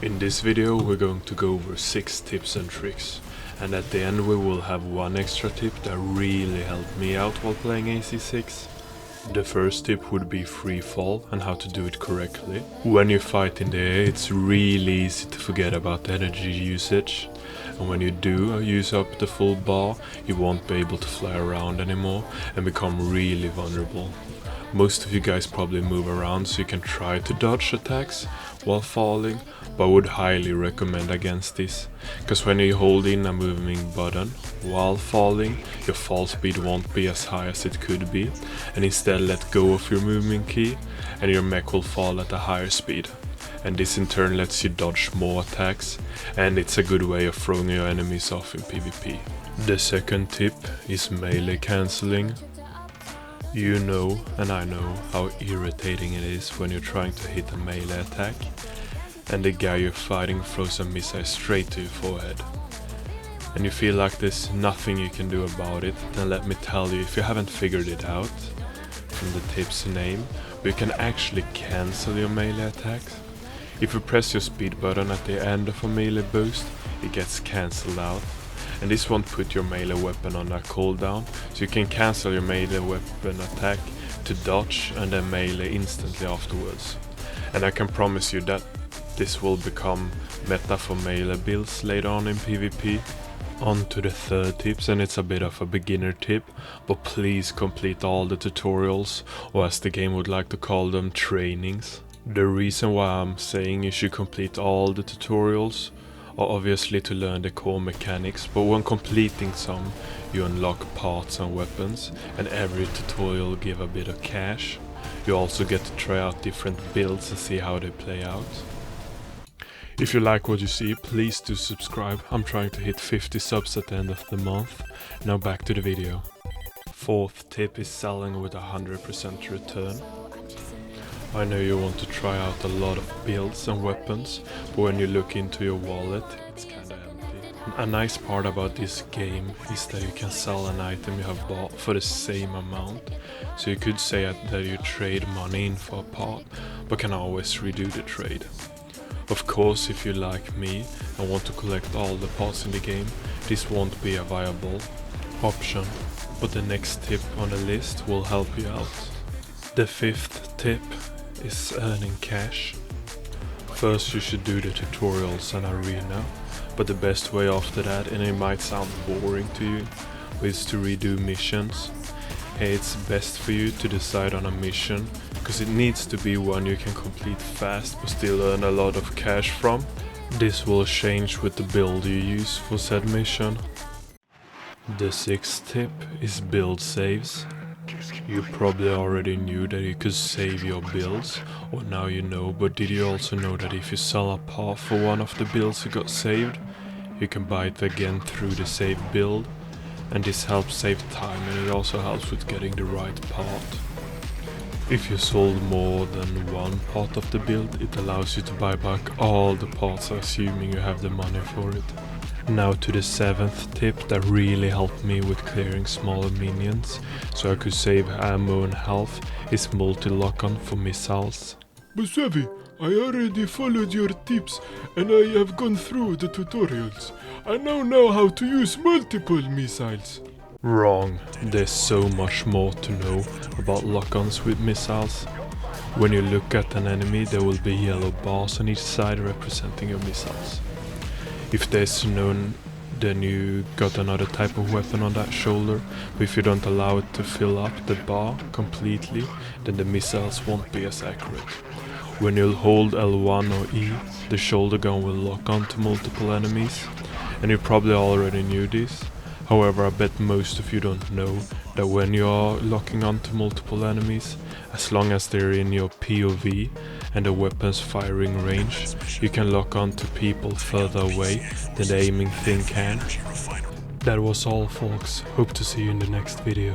In this video we're going to go over 6 tips and tricks, and at the end we will have one extra tip that really helped me out while playing AC6. The first tip would be Freefall and how to do it correctly. When you fight in the air it's really easy to forget about energy usage, and when you do use up the full bar you won't be able to fly around anymore and become really vulnerable. Most of you guys probably move around so you can try to dodge attacks while falling, but I would highly recommend against this, because when you hold in a moving button while falling, your fall speed won't be as high as it could be, and instead let go of your movement key and your mech will fall at a higher speed. And this in turn lets you dodge more attacks, and it's a good way of throwing your enemies off in PvP. The second tip is melee cancelling. You know, and I know, how irritating it is when you're trying to hit a melee attack and the guy you're fighting throws a missile straight to your forehead. And you feel like there's nothing you can do about it. Then let me tell you, if you haven't figured it out from the tip's name, you can actually cancel your melee attacks. If you press your speed button at the end of a melee boost, it gets cancelled out. And this won't put your melee weapon on a cooldown, so you can cancel your melee weapon attack to dodge and then melee instantly afterwards. And I can promise you that this will become meta for melee builds later on in PvP. On to the third tips, and it's a bit of a beginner tip, but please complete all the tutorials, or as the game would like to call them, trainings. The reason why I'm saying you should complete all the tutorials are obviously to learn the core mechanics, but when completing some you unlock parts and weapons, and every tutorial will give a bit of cash. You also get to try out different builds and see how they play out. If you like what you see, please do subscribe. I'm trying to hit 50 subs at the end of the month. Now back to the video. Fourth tip is selling with 100% return. I know you want to try out a lot of builds and weapons, but when you look into your wallet, it's kinda empty. A nice part about this game is that you can sell an item you have bought for the same amount. So you could say that you trade money in for a part, but can always redo the trade. Of course, if you like me and want to collect all the parts in the game, this won't be a viable option. But the next tip on the list will help you out. The fifth tip is earning cash. First you should do the tutorials and arena, but the best way after that, and it might sound boring to you, is to redo missions. It's best for you to decide on a mission, because it needs to be one you can complete fast but still earn a lot of cash from. This will change with the build you use for said mission. The sixth tip is build saves. You probably already knew that you could save your builds, or now you know, but did you also know that if you sell a part for one of the builds you got saved, you can buy it again through the save build, and this helps save time and it also helps with getting the right part. If you sold more than one part of the build, it allows you to buy back all the parts, assuming you have the money for it. Now to the seventh tip that really helped me with clearing smaller minions, so I could save ammo and health, is Multilock for missiles. But Sevi, I already followed your tips and I have gone through the tutorials. I now know how to use multiple missiles. Wrong, there's so much more to know about lock-ons with missiles. When you look at an enemy, there will be yellow bars on each side representing your missiles. If there's none, then you got another type of weapon on that shoulder, but if you don't allow it to fill up the bar completely, then the missiles won't be as accurate. When you'll hold L1 or E, the shoulder gun will lock on to multiple enemies, and you probably already knew this. However, I bet most of you don't know that when you are locking onto multiple enemies, as long as they're in your POV and the weapon's firing range, you can lock onto people further away than the aiming thing can. That was all folks, hope to see you in the next video.